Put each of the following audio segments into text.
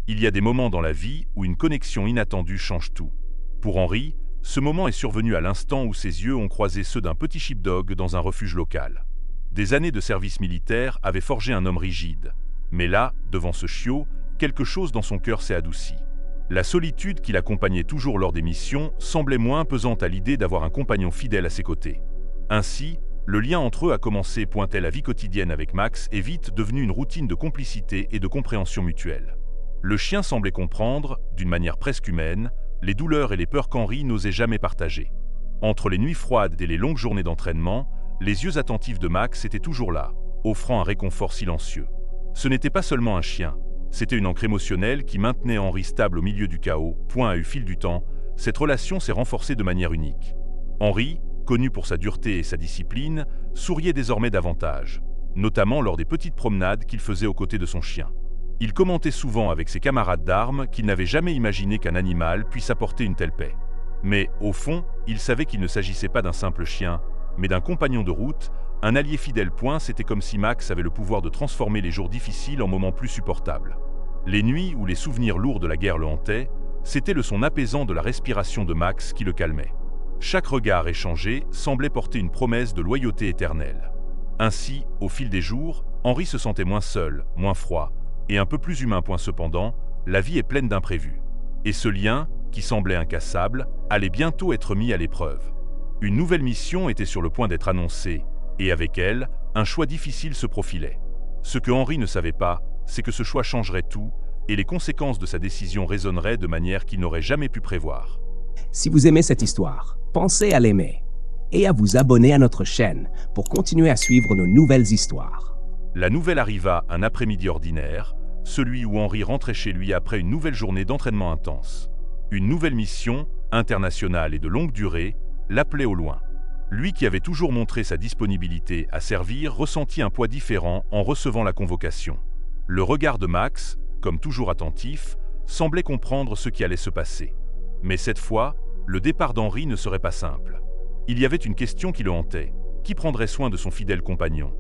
Il y a des moments dans la vie où une connexion inattendue change tout. Pour Henri, ce moment est survenu à l'instant où ses yeux ont croisé ceux d'un petit sheepdog dans un refuge local. Des années de service militaire avaient forgé un homme rigide. Mais là, devant ce chiot, quelque chose dans son cœur s'est adouci. La solitude qui l'accompagnait toujours lors des missions semblait moins pesante à l'idée d'avoir un compagnon fidèle à ses côtés. Ainsi, le lien entre eux a commencé pointait la vie quotidienne avec Max est vite devenu une routine de complicité et de compréhension mutuelle. Le chien semblait comprendre, d'une manière presque humaine, les douleurs et les peurs qu'Henri n'osait jamais partager. Entre les nuits froides et les longues journées d'entraînement, les yeux attentifs de Max étaient toujours là, offrant un réconfort silencieux. Ce n'était pas seulement un chien, c'était une ancre émotionnelle qui maintenait Henri stable au milieu du chaos. Au fil du temps, cette relation s'est renforcée de manière unique. Henri, connu pour sa dureté et sa discipline, souriait désormais davantage, notamment lors des petites promenades qu'il faisait aux côtés de son chien. Il commentait souvent avec ses camarades d'armes qu'il n'avait jamais imaginé qu'un animal puisse apporter une telle paix. Mais, au fond, il savait qu'il ne s'agissait pas d'un simple chien, mais d'un compagnon de route, un allié fidèle. C'était comme si Max avait le pouvoir de transformer les jours difficiles en moments plus supportables. Les nuits où les souvenirs lourds de la guerre le hantaient, c'était le son apaisant de la respiration de Max qui le calmait. Chaque regard échangé semblait porter une promesse de loyauté éternelle. Ainsi, au fil des jours, Henri se sentait moins seul, moins froid, et un peu plus humain. Cependant, la vie est pleine d'imprévus. Et ce lien, qui semblait incassable, allait bientôt être mis à l'épreuve. Une nouvelle mission était sur le point d'être annoncée, et avec elle, un choix difficile se profilait. Ce que Henri ne savait pas, c'est que ce choix changerait tout, et les conséquences de sa décision résonneraient de manière qu'il n'aurait jamais pu prévoir. Si vous aimez cette histoire, pensez à l'aimer et à vous abonner à notre chaîne pour continuer à suivre nos nouvelles histoires. La nouvelle arriva un après-midi ordinaire, celui où Henri rentrait chez lui après une nouvelle journée d'entraînement intense. Une nouvelle mission, internationale et de longue durée, l'appelait au loin. Lui qui avait toujours montré sa disponibilité à servir ressentit un poids différent en recevant la convocation. Le regard de Max, comme toujours attentif, semblait comprendre ce qui allait se passer. Mais cette fois, le départ d'Henri ne serait pas simple. Il y avait une question qui le hantait. Qui prendrait soin de son fidèle compagnon?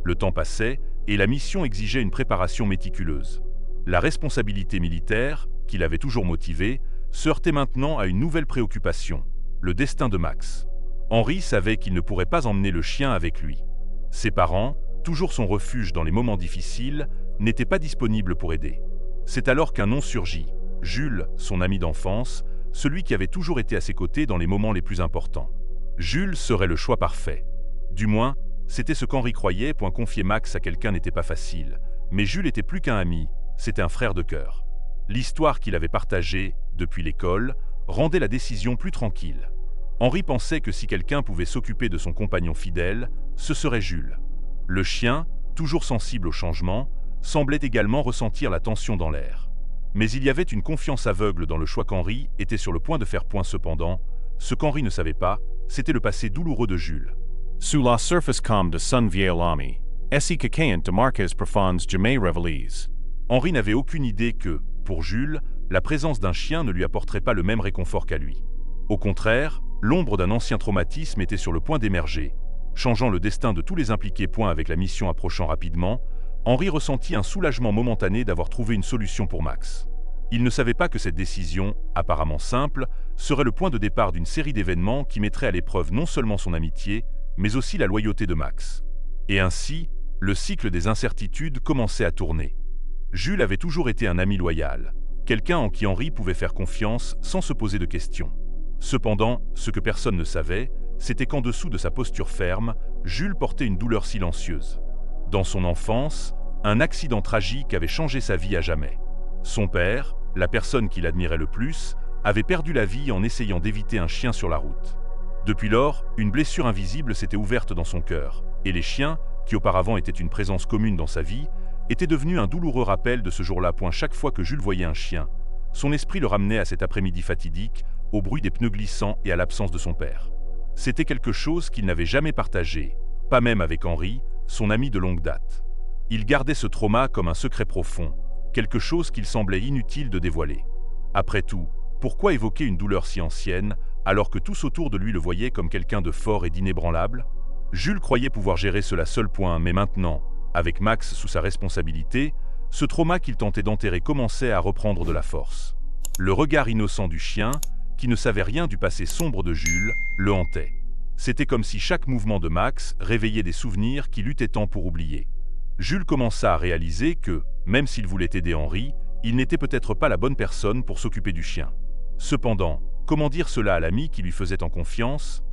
Le temps passait et la mission exigeait une préparation méticuleuse. La responsabilité militaire, qui l'avait toujours motivé, se heurtait maintenant à une nouvelle préoccupation, le destin de Max. Henri savait qu'il ne pourrait pas emmener le chien avec lui. Ses parents, toujours son refuge dans les moments difficiles, n'étaient pas disponibles pour aider. C'est alors qu'un nom surgit, Jules, son ami d'enfance, celui qui avait toujours été à ses côtés dans les moments les plus importants. Jules serait le choix parfait. Du moins, c'était ce qu'Henri croyait. Confier Max à quelqu'un n'était pas facile, mais Jules était plus qu'un ami, c'était un frère de cœur. L'histoire qu'il avait partagée, depuis l'école, rendait la décision plus tranquille. Henri pensait que si quelqu'un pouvait s'occuper de son compagnon fidèle, ce serait Jules. Le chien, toujours sensible au changement, semblait également ressentir la tension dans l'air. Mais il y avait une confiance aveugle dans le choix qu'Henri était sur le point de faire. Cependant, ce qu'Henri ne savait pas, c'était le passé douloureux de Jules. Sous la surface comme de son vieil ami, esse kakayan de marques profondes jamais révélées. Henri n'avait aucune idée que, pour Jules, la présence d'un chien ne lui apporterait pas le même réconfort qu'à lui. Au contraire, l'ombre d'un ancien traumatisme était sur le point d'émerger, changeant le destin de tous les impliqués. Avec la mission approchant rapidement, Henri ressentit un soulagement momentané d'avoir trouvé une solution pour Max. Il ne savait pas que cette décision, apparemment simple, serait le point de départ d'une série d'événements qui mettraient à l'épreuve non seulement son amitié, mais aussi la loyauté de Max. Et ainsi, le cycle des incertitudes commençait à tourner. Jules avait toujours été un ami loyal, quelqu'un en qui Henri pouvait faire confiance sans se poser de questions. Cependant, ce que personne ne savait, c'était qu'en dessous de sa posture ferme, Jules portait une douleur silencieuse. Dans son enfance, un accident tragique avait changé sa vie à jamais. Son père, la personne qu'il admirait le plus, avait perdu la vie en essayant d'éviter un chien sur la route. Depuis lors, une blessure invisible s'était ouverte dans son cœur, et les chiens, qui auparavant étaient une présence commune dans sa vie, étaient devenus un douloureux rappel de ce jour-là. Chaque fois que Jules voyait un chien, son esprit le ramenait à cet après-midi fatidique, au bruit des pneus glissants et à l'absence de son père. C'était quelque chose qu'il n'avait jamais partagé, pas même avec Henri, son ami de longue date. Il gardait ce trauma comme un secret profond, quelque chose qu'il semblait inutile de dévoiler. Après tout, pourquoi évoquer une douleur si ancienne, alors que tous autour de lui le voyaient comme quelqu'un de fort et d'inébranlable? Jules croyait pouvoir gérer cela seul. Mais maintenant, avec Max sous sa responsabilité, Ce trauma qu'il tentait d'enterrer commençait à reprendre de la force. Le regard innocent du chien, qui ne savait rien du passé sombre de Jules, le hantait. C'était comme si chaque mouvement de Max réveillait des souvenirs qu'il luttait tant pour oublier. Jules commença à réaliser que, même s'il voulait aider Henri, il n'était peut-être pas la bonne personne pour s'occuper du chien. Cependant, comment dire cela à l'ami qui lui faisait en confiance?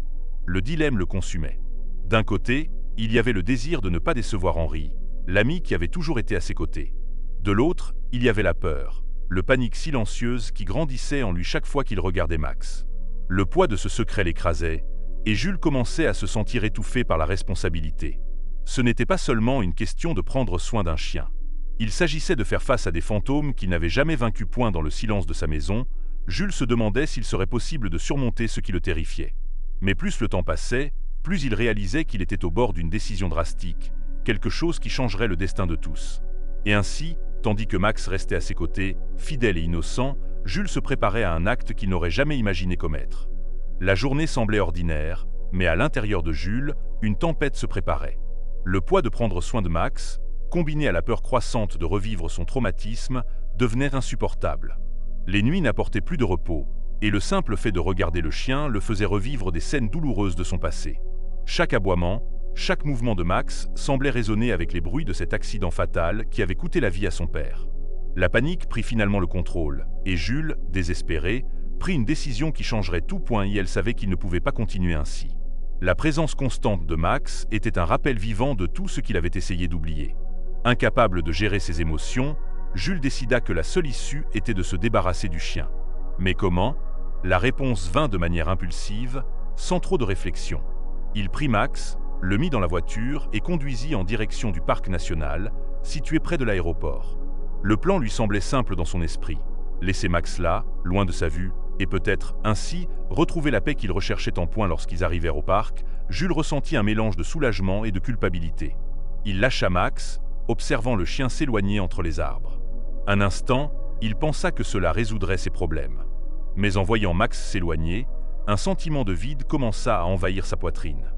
Le dilemme le consumait. D'un côté, il y avait le désir de ne pas décevoir Henri, l'ami qui avait toujours été à ses côtés. De l'autre, il y avait la peur, le panique silencieuse qui grandissait en lui chaque fois qu'il regardait Max. Le poids de ce secret l'écrasait, et Jules commençait à se sentir étouffé par la responsabilité. Ce n'était pas seulement une question de prendre soin d'un chien. Il s'agissait de faire face à des fantômes qu'il n'avait jamais vaincus. Dans le silence de sa maison, Jules se demandait s'il serait possible de surmonter ce qui le terrifiait. Mais plus le temps passait, plus il réalisait qu'il était au bord d'une décision drastique, quelque chose qui changerait le destin de tous. Et ainsi, tandis que Max restait à ses côtés, fidèle et innocent, Jules se préparait à un acte qu'il n'aurait jamais imaginé commettre. La journée semblait ordinaire, mais à l'intérieur de Jules, une tempête se préparait. Le poids de prendre soin de Max, combiné à la peur croissante de revivre son traumatisme, devenait insupportable. Les nuits n'apportaient plus de repos, et le simple fait de regarder le chien le faisait revivre des scènes douloureuses de son passé. Chaque aboiement, chaque mouvement de Max semblait résonner avec les bruits de cet accident fatal qui avait coûté la vie à son père. La panique prit finalement le contrôle, et Jules, désespéré, prit une décision qui changerait tout. Et elle savait qu'il ne pouvait pas continuer ainsi. La présence constante de Max était un rappel vivant de tout ce qu'il avait essayé d'oublier. Incapable de gérer ses émotions, Jules décida que la seule issue était de se débarrasser du chien. Mais comment? La réponse vint de manière impulsive, sans trop de réflexion. Il prit Max, le mit dans la voiture et conduisit en direction du parc national, situé près de l'aéroport. Le plan lui semblait simple dans son esprit. Laisser Max là, loin de sa vue, et peut-être, ainsi, retrouver la paix qu'il recherchait en point. Lorsqu'ils arrivèrent au parc, Jules ressentit un mélange de soulagement et de culpabilité. Il lâcha Max, observant le chien s'éloigner entre les arbres. Un instant, il pensa que cela résoudrait ses problèmes. Mais en voyant Max s'éloigner, un sentiment de vide commença à envahir sa poitrine.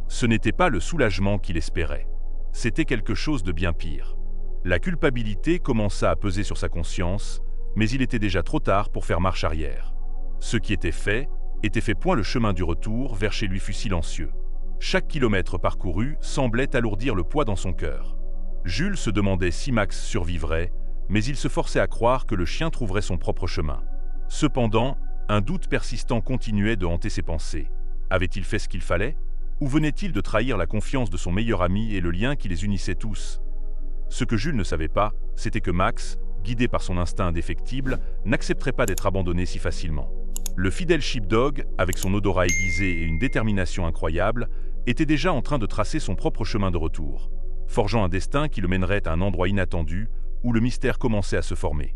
Ce n'était pas le soulagement qu'il espérait. C'était quelque chose de bien pire. La culpabilité commença à peser sur sa conscience, mais il était déjà trop tard pour faire marche arrière. Ce qui était fait. Le chemin du retour vers chez lui fut silencieux. Chaque kilomètre parcouru semblait alourdir le poids dans son cœur. Jules se demandait si Max survivrait, mais il se forçait à croire que le chien trouverait son propre chemin. Cependant, un doute persistant continuait de hanter ses pensées. Avait-il fait ce qu'il fallait? Ou venait-il de trahir la confiance de son meilleur ami et le lien qui les unissait tous? Ce que Jules ne savait pas, c'était que Max, guidé par son instinct indéfectible, n'accepterait pas d'être abandonné si facilement. Le fidèle sheepdog, avec son odorat aiguisé et une détermination incroyable, était déjà en train de tracer son propre chemin de retour, forgeant un destin qui le mènerait à un endroit inattendu où le mystère commençait à se former.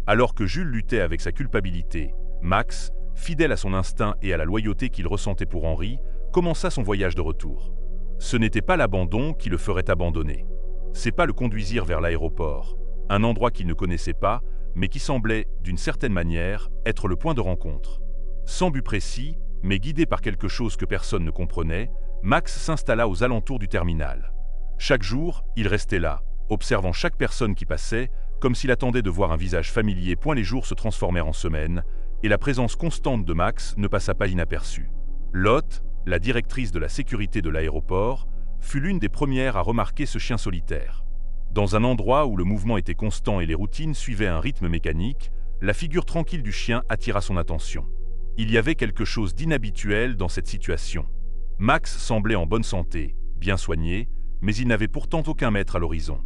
Alors que Jules luttait avec sa culpabilité, Max, fidèle à son instinct et à la loyauté qu'il ressentait pour Henri, commença son voyage de retour. Ce n'était pas l'abandon qui le ferait abandonner. Ses pas le conduisirent vers l'aéroport, un endroit qu'il ne connaissait pas, mais qui semblait, d'une certaine manière, être le point de rencontre. Sans but précis, mais guidé par quelque chose que personne ne comprenait, Max s'installa aux alentours du terminal. Chaque jour, il restait là, observant chaque personne qui passait, comme s'il attendait de voir un visage familier. Les jours se transformèrent en semaines, et la présence constante de Max ne passa pas inaperçue. Lotte, la directrice de la sécurité de l'aéroport, fut l'une des premières à remarquer ce chien solitaire. Dans un endroit où le mouvement était constant et les routines suivaient un rythme mécanique, la figure tranquille du chien attira son attention. Il y avait quelque chose d'inhabituel dans cette situation. Max semblait en bonne santé, bien soigné, mais il n'avait pourtant aucun maître à l'horizon.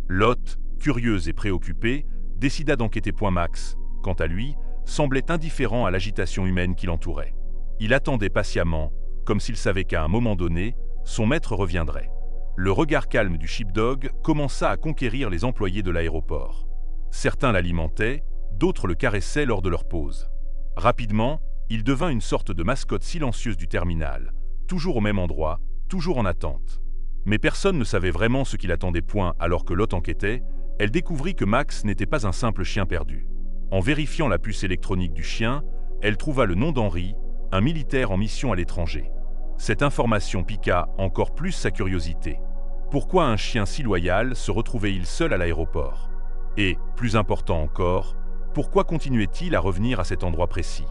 Lotte, curieuse et préoccupée, décida d'enquêter. Max, quant à lui, semblait indifférent à l'agitation humaine qui l'entourait. Il attendait patiemment, comme s'il savait qu'à un moment donné, son maître reviendrait. Le regard calme du sheepdog commença à conquérir les employés de l'aéroport. Certains l'alimentaient, d'autres le caressaient lors de leur pause. Rapidement, il devint une sorte de mascotte silencieuse du terminal, toujours au même endroit, toujours en attente. Mais personne ne savait vraiment ce qu'il attendait. Alors que Lotte enquêtait, elle découvrit que Max n'était pas un simple chien perdu. En vérifiant la puce électronique du chien, elle trouva le nom d'Henri, un militaire en mission à l'étranger. Cette information piqua encore plus sa curiosité. Pourquoi un chien si loyal se retrouvait-il seul à l'aéroport? Et, plus important encore, pourquoi continuait-il à revenir à cet endroit précis?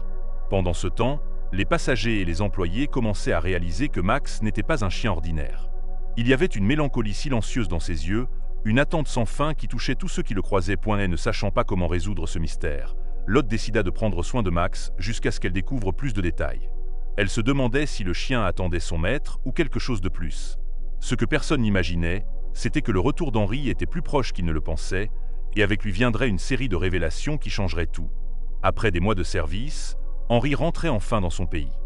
Pendant ce temps, les passagers et les employés commençaient à réaliser que Max n'était pas un chien ordinaire. Il y avait une mélancolie silencieuse dans ses yeux, une attente sans fin qui touchait tous ceux qui le croisaient. Et ne sachant pas comment résoudre ce mystère, Lotte décida de prendre soin de Max jusqu'à ce qu'elle découvre plus de détails. Elle se demandait si le chien attendait son maître ou quelque chose de plus. Ce que personne n'imaginait, c'était que le retour d'Henri était plus proche qu'il ne le pensait, et avec lui viendrait une série de révélations qui changeraient tout. Après des mois de service, Henri rentrait enfin dans son pays.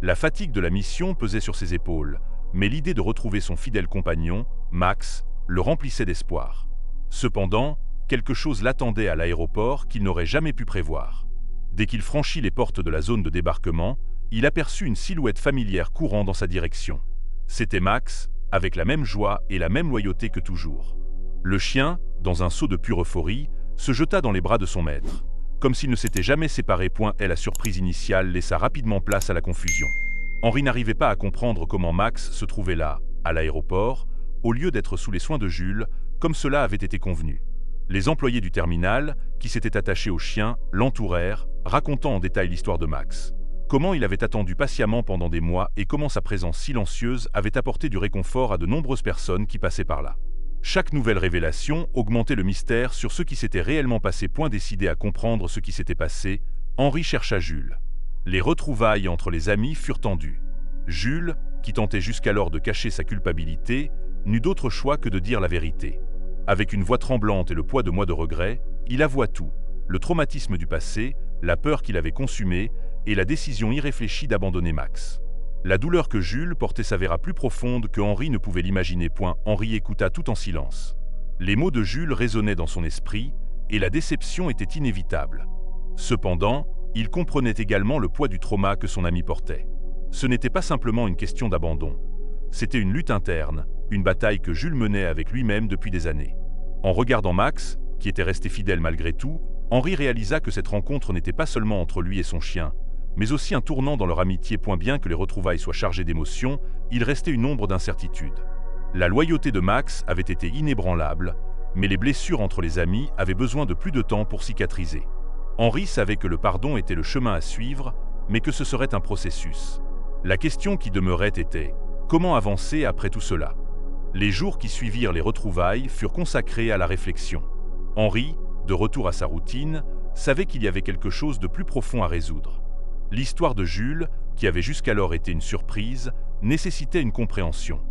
La fatigue de la mission pesait sur ses épaules, mais l'idée de retrouver son fidèle compagnon, Max, le remplissait d'espoir. Cependant, quelque chose l'attendait à l'aéroport qu'il n'aurait jamais pu prévoir. Dès qu'il franchit les portes de la zone de débarquement, il aperçut une silhouette familière courant dans sa direction. C'était Max, avec la même joie et la même loyauté que toujours. Le chien, dans un saut de pure euphorie, se jeta dans les bras de son maître, comme s'il ne s'était jamais séparé. Et la surprise initiale laissa rapidement place à la confusion. Henri n'arrivait pas à comprendre comment Max se trouvait là, à l'aéroport, au lieu d'être sous les soins de Jules, comme cela avait été convenu. Les employés du terminal, qui s'étaient attachés au chien, l'entourèrent, racontant en détail l'histoire de Max. Comment il avait attendu patiemment pendant des mois et comment sa présence silencieuse avait apporté du réconfort à de nombreuses personnes qui passaient par là. Chaque nouvelle révélation augmentait le mystère sur ce qui s'était réellement passé. Décidé à comprendre ce qui s'était passé, Henri chercha Jules. Les retrouvailles entre les amis furent tendues. Jules, qui tentait jusqu'alors de cacher sa culpabilité, n'eut d'autre choix que de dire la vérité. Avec une voix tremblante et le poids de mois de regret, il avoua tout, le traumatisme du passé, la peur qu'il avait consumée et la décision irréfléchie d'abandonner Max. La douleur que Jules portait s'avéra plus profonde que Henri ne pouvait l'imaginer. Henri écouta tout en silence. Les mots de Jules résonnaient dans son esprit et la déception était inévitable. Cependant, il comprenait également le poids du trauma que son ami portait. Ce n'était pas simplement une question d'abandon. C'était une lutte interne, une bataille que Jules menait avec lui-même depuis des années. En regardant Max, qui était resté fidèle malgré tout, Henri réalisa que cette rencontre n'était pas seulement entre lui et son chien, mais aussi un tournant dans leur amitié. Bien que les retrouvailles soient chargées d'émotions, il restait une ombre d'incertitude. La loyauté de Max avait été inébranlable, mais les blessures entre les amis avaient besoin de plus de temps pour cicatriser. Henri savait que le pardon était le chemin à suivre, mais que ce serait un processus. La question qui demeurait était « Comment avancer après tout cela ?» Les jours qui suivirent les retrouvailles furent consacrés à la réflexion. Henri, de retour à sa routine, savait qu'il y avait quelque chose de plus profond à résoudre. L'histoire de Jules, qui avait jusqu'alors été une surprise, nécessitait une compréhension.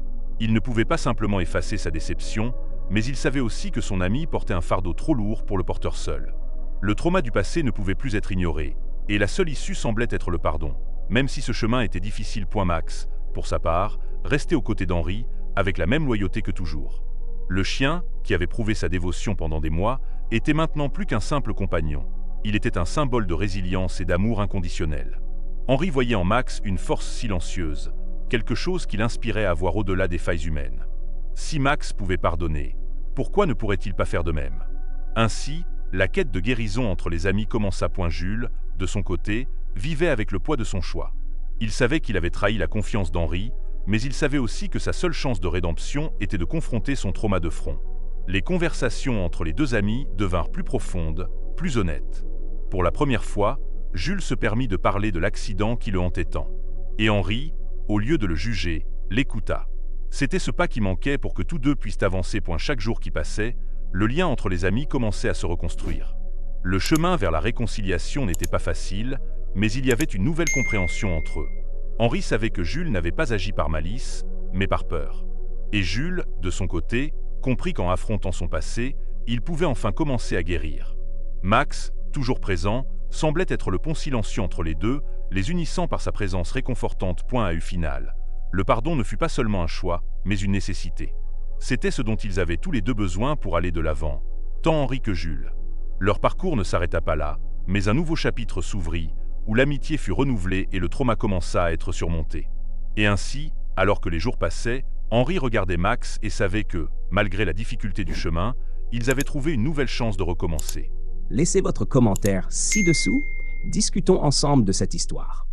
Il ne pouvait pas simplement effacer sa déception, mais il savait aussi que son ami portait un fardeau trop lourd pour le porteur seul. Le trauma du passé ne pouvait plus être ignoré, et la seule issue semblait être le pardon, même si ce chemin était difficile. Max, pour sa part, restait aux côtés d'Henri, avec la même loyauté que toujours. Le chien, qui avait prouvé sa dévotion pendant des mois, était maintenant plus qu'un simple compagnon. Il était un symbole de résilience et d'amour inconditionnel. Henri voyait en Max une force silencieuse, quelque chose qui l'inspirait à voir au-delà des failles humaines. Si Max pouvait pardonner, pourquoi ne pourrait-il pas faire de même? Ainsi, la quête de guérison entre les amis commença. Jules, de son côté, vivait avec le poids de son choix. Il savait qu'il avait trahi la confiance d'Henri, mais il savait aussi que sa seule chance de rédemption était de confronter son trauma de front. Les conversations entre les deux amis devinrent plus profondes, plus honnêtes. Pour la première fois, Jules se permit de parler de l'accident qui le hantait tant. Et Henri, au lieu de le juger, l'écouta. C'était ce pas qui manquait pour que tous deux puissent avancer. Chaque jour qui passait, le lien entre les amis commençait à se reconstruire. Le chemin vers la réconciliation n'était pas facile, mais il y avait une nouvelle compréhension entre eux. Henri savait que Jules n'avait pas agi par malice, mais par peur. Et Jules, de son côté, comprit qu'en affrontant son passé, il pouvait enfin commencer à guérir. Max, toujours présent, semblait être le pont silencieux entre les deux, les unissant par sa présence réconfortante. À final, le pardon ne fut pas seulement un choix, mais une nécessité. C'était ce dont ils avaient tous les deux besoin pour aller de l'avant, tant Henri que Jules. Leur parcours ne s'arrêta pas là, mais un nouveau chapitre s'ouvrit, où l'amitié fut renouvelée et le trauma commença à être surmonté. Et ainsi, alors que les jours passaient, Henri regardait Max et savait que, malgré la difficulté du chemin, ils avaient trouvé une nouvelle chance de recommencer. Laissez votre commentaire ci-dessous. Discutons ensemble de cette histoire.